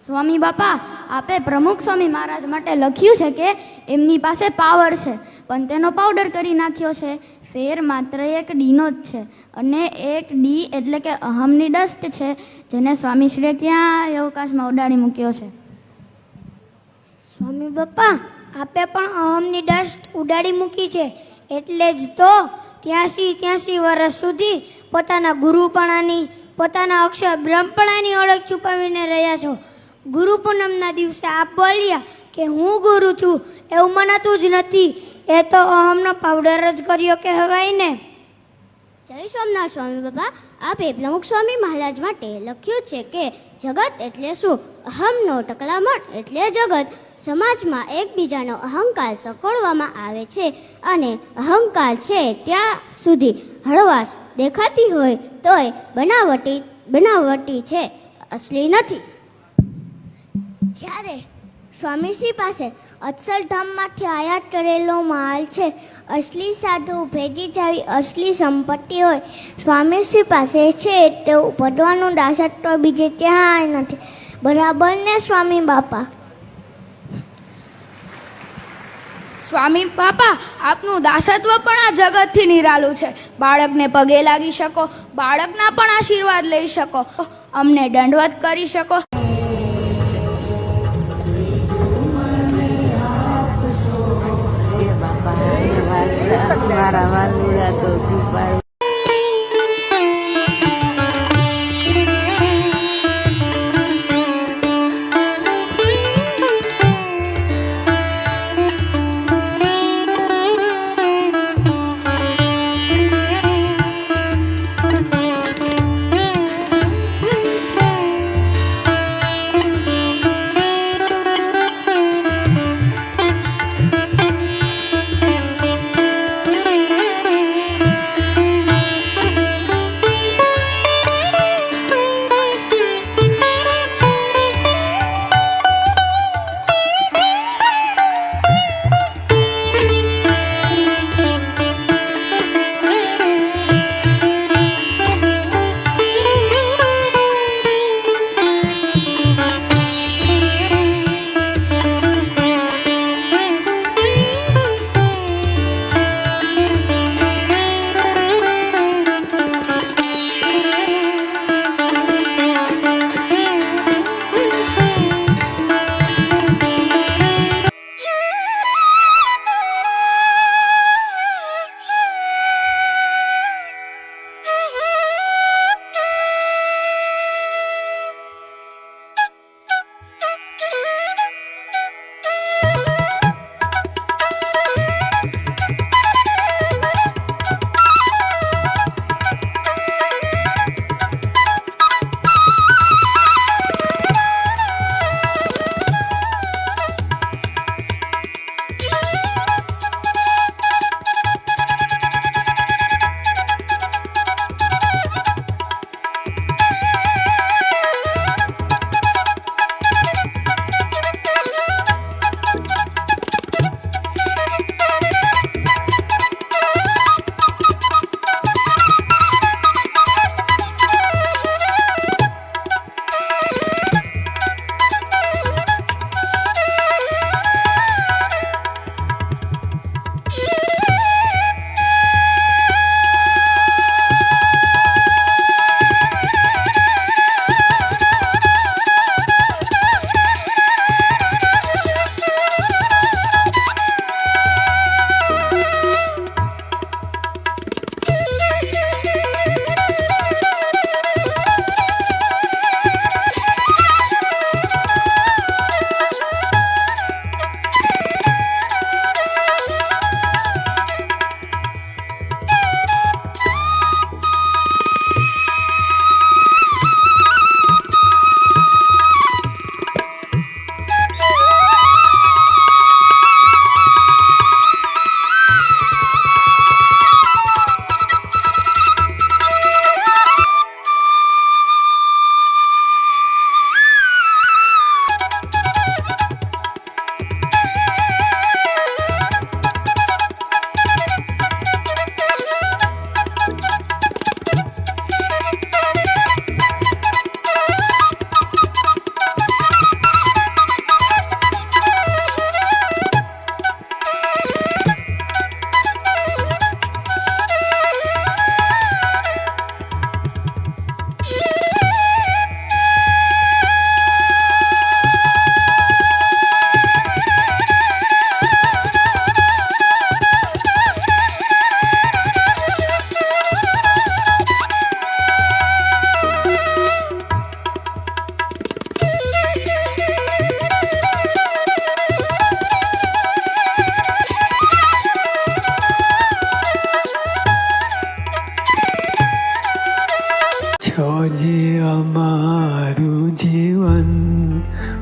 સ્વામી બાપા, આપે પ્રમુખ સ્વામી મહારાજ માટે લખ્યું છે કે એમની પાસે પાવર છે, પણ તેનો પાવડર કરી નાખ્યો છે. ફેર માત્ર એક ડીનો જ છે, અને એક ડી એટલે કે અહમની ડસ્ટ છે, જેને સ્વામીશ્રીએ ક્યાં અવકાશમાં ઉડાડી મૂક્યો છે. સ્વામી બાપા, આપે પણ અહમની ડસ્ટ ઉડાડી મૂકી છે, એટલે જ તો 83 વર્ષ સુધી પોતાના ગુરુપણાની, પોતાના અક્ષર બ્રહ્મપણાની ઓળખ છુપાવીને રહ્યા છો. ગુરુ પૂનમના દિવસે આપ બોલ્યા કે હું ગુરુ છું, એવું મનાતું જ નથી. એ તો અહમનો પાવડર જ કર્યો કહેવાય ને. જય સોમનાથ સ્વામી બાપા, આપે પ્રમુખ સ્વામી મહારાજ માટે લખ્યું છે કે જગત એટલે શું? અહમનો ટકલામણ એટલે જગત. સમાજમાં એકબીજાનો અહંકાર સકોડવામાં આવે છે, અને અહંકાર છે ત્યાં સુધી હળવાશ દેખાતી હોય તોય બનાવટી છે, અસલી નથી. જ્યારે સ્વામીશ્રી પાસે અક્ષરધામમાંથી આયાત કરેલો માલ છે, અસલી સાધુ ભેગી જાવી અસલી સંપત્તિ હોય, સ્વામીશ્રી પાસે છે તેવું ભરવાનું દાસત તો બીજે ક્યાંય નથી. બરાબર ને સ્વામી બાપા? સ્વામી બાપા, આપનું દાસત્વ પણ આ જગતથી નિરાલું છે. બાળકને પગે લાગી શકો, બાળકના પણ આશીર્વાદ લઈ શકો, અમને દંડવત કરી શકો. મારા વાલુડા તો કૃપા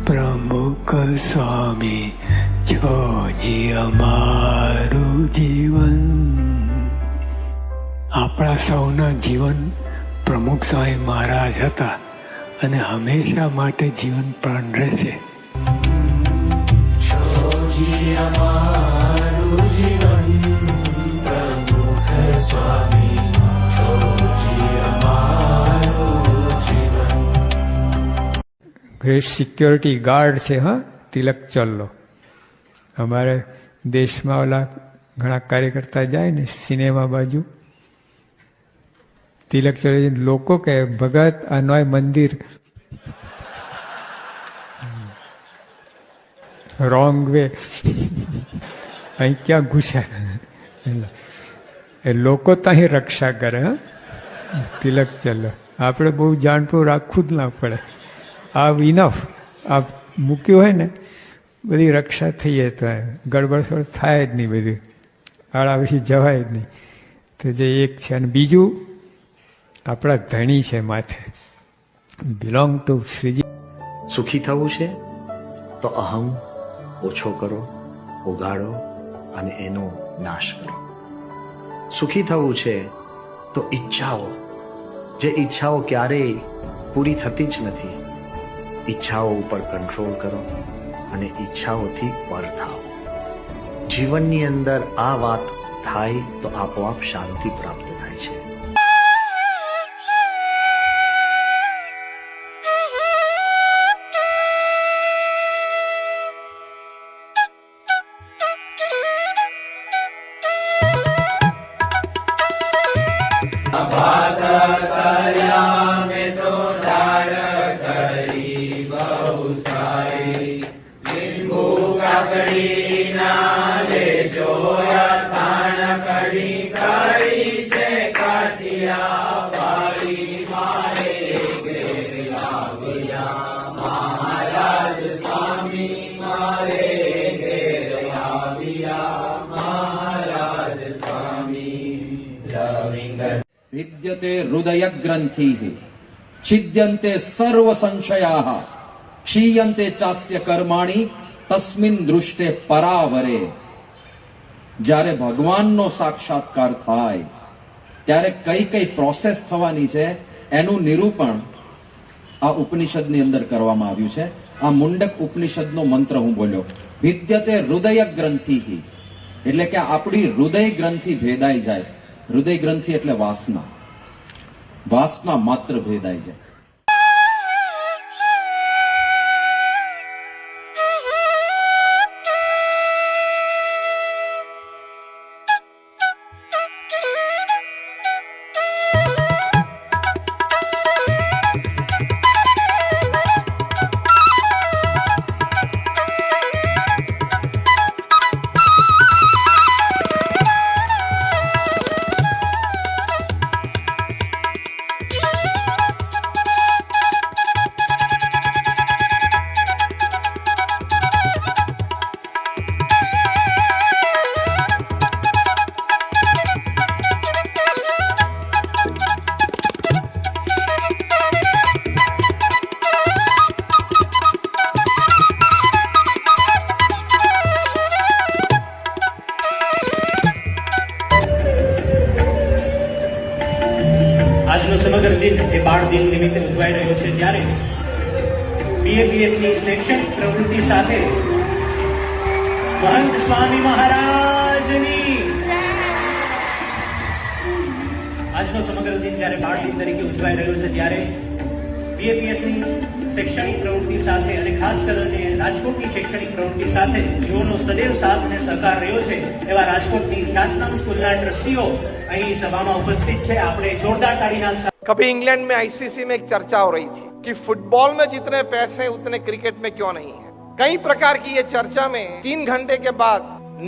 પ્રમુખ સ્વામી છોજી અમારું જીવન. આપણા સૌના જીવન પ્રમુખ સ્વામી મહારાજ હતા અને હંમેશા માટે જીવન પ્રાણ રહેશે. છોજી અમારું જીવન પ્રમુખ સ્વામી છોજી અમારું જીવન. ગ્રેટ સિક્યોરિટી ગાર્ડ છે. હા, તિલક ચલ્લો. અમારે દેશમાં ઓલા ઘણા કાર્યકર્તા જાય ને સિનેમા બાજુ, તિલક ચલ્લો લોકો કહે ભગત આ નોય મંદિર રોંગ વે, અહીં ક્યાં ઘૂસ્યા. એ લોકો ત્યાં રક્ષા કરે. હા, તિલક ચલ્લો. આપણે બહુ જાણતું રાખવું જ ના પડે. આ ઇનફ આ મૂક્યું હોય ને બધી રક્ષા થઈએ તો ગડબડ થાય જ નહીં, બધી આળા પછી જવાય જ નહીં. તો જે એક છે. અને બીજું આપણા ધણી છે માથે, બિલોંગ ટુ શ્રીજી. સુખી થવું છે તો અહમ ઓછો કરો, ઉગાડો અને એનો નાશ કરો. સુખી થવું છે તો ઈચ્છાઓ, જે ઈચ્છાઓ ક્યારેય પૂરી થતી જ નથી, ઈચ્છાઓ ઉપર કંટ્રોલ કરો અને ઈચ્છાઓથી પર થાઓ. જીવનની અંદર આ વાત થાય તો આપોઆપ શાંતિ પ્રાપ્ત થાય છે. વિદ્યતે હૃદય ગ્રંથિઃ છિદ્યન્તે સર્વ સંશયાઃ ક્ષીયન્તે ચાસ્ય કર્માણિ તસ્મિન દૃષ્ટે પરાવરે. જ્યારે ભગવાનનો સાક્ષાત્કાર થાય ત્યારે કઈ કઈ પ્રોસેસ થવાની છે એનું નિરૂપણ આ ઉપનિષદની અંદર કરવામાં આવ્યું છે. આ મુંડક ઉપનિષદનો મંત્ર હું બોલ્યો, વિદ્યતે હૃદય ગ્રંથિઃ, એટલે કે આપણી હૃદય ગ્રંથિ ભેદાઈ જાય. હૃદય ગ્રંથિ એટલે વાસના, વાસના માત્ર ભેદાઈ જાય. આજનો સમગ્ર દિન એ બાળ દિન નિમિત્તે ઉજવાઈ રહ્યો છે, ત્યારે બીએપીએસની શૈક્ષણિક પ્રવૃત્તિ સાથે મહંત સ્વામી મહારાજની આજનો સમગ્ર દિન જ્યારે બાળ દિન તરીકે ઉજવાઈ રહ્યો છે, ત્યારે બીએપીએસની શૈક્ષણિક પ્રવૃત્તિ સાથે અને ખાસ કરીને રાજકોટની શૈક્ષણિક પ્રવૃત્તિ સાથે જેઓનો સદૈવ સાથ અને સહકાર રહ્યો છે એવા રાજકોટની ખ્યાતનામ સ્કૂલના ટ્રસ્ટીઓ અહીં સભામાં ઉપस्थित છે. આપણે જોરदार ताड़ीना. कभी इंग्लैंड में आईसीसी में एक चर्चा हो रही थी कि फुटबॉल में जितने पैसे हैं उतने क्रिकेट में क्यों नहीं है. कई प्रकार की ये चर्चा में 3 घंटे के बाद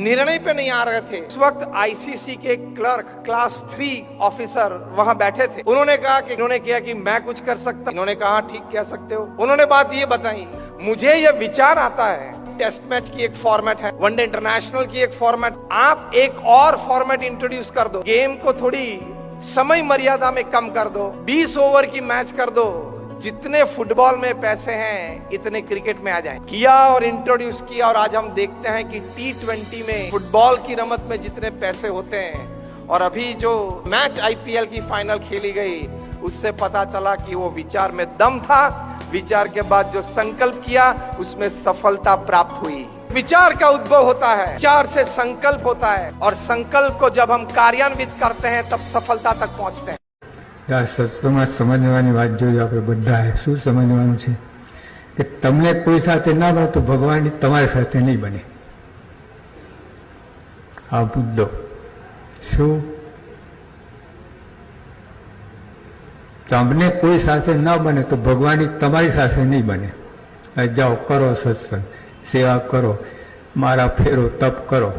निर्णय पे नहीं आ रहे थे. उस वक्त आईसीसी के क्लर्क क्लास 3 ऑफिसर वहां बैठे थे. उन्होंने कहा कि इन्होंने किया कि मैं कुछ कर सकता. इन्होंने कहा ठीक कह सकते हो. उन्होंने बात ये बताई, मुझे ये विचार आता है टेस्ट मैच की एक फॉर्मेट है, वनडे इंटरनेशनल की एक फॉर्मेट, आप एक और फॉर्मेट इंट्रोड्यूस कर दो, गेम को थोड़ी समय मर्यादा में कम कर दो, 20 ओवर की मैच कर दो, जितने फुटबॉल में पैसे हैं इतने क्रिकेट में आ जाएं। किया और इंट्रोड्यूस किया और आज हम देखते हैं कि T20 में फुटबॉल की रमत में जितने पैसे होते हैं और अभी जो मैच IPL की फाइनल खेली गई उससे पता चला कि वो विचार में दम था, विचार के बाद जो संकल्प किया उसमें सफलता प्राप्त हुई। विचार का उद्भव होता है, विचार से संकल्प होता है और संकल्प को जब हम कार्यान्वित करते हैं तब सफलता तक पहुंचते हैं। આ સત્સંગમાં સમજવાની વાત જોઈએ આપણે બધાએ શું સમજવાનું છે કે તમને કોઈ સાથે ના બને તો ભગવાન તમારી સાથે નહીં બને. આ મુદ્દો શું તમને કોઈ સાથે ના બને તો ભગવાન તમારી સાથે નહીં બને. જાઓ કરો સત્સંગ, સેવા કરો, મારા ફેરો તપ કરો,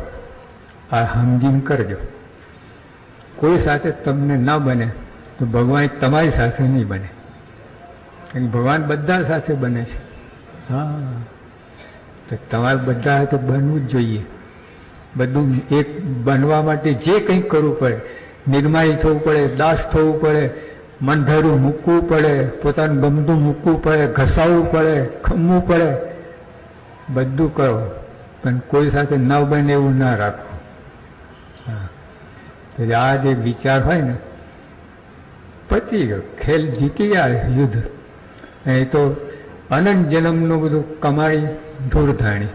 આ સમજીને કરજો. કોઈ સાથે તમને ના બને તો ભગવાન તમારી સાથે નહીં બને. ભગવાન બધા સાથે બને છે. હા, તો તમારે બધા સાથે બનવું જ જોઈએ. બધું એક બનવા માટે જે કંઈ કરવું પડે, નિર્માય થવું પડે, દાસ થવું પડે, મન ધરું મૂકવું પડે, પોતાનું ગમતું મૂકવું પડે, ઘસાવવું પડે, ખમવું પડે, બધું કરો, પણ કોઈ સાથે ન બને એવું ના રાખો. હા, તો આ જે વિચાર હોય ને પતી ગયો, ખેલ જીતી ગયા, યુદ્ધ. એ તો અનંત જન્મનું બધું કમાણી ધૂળ ધાણી.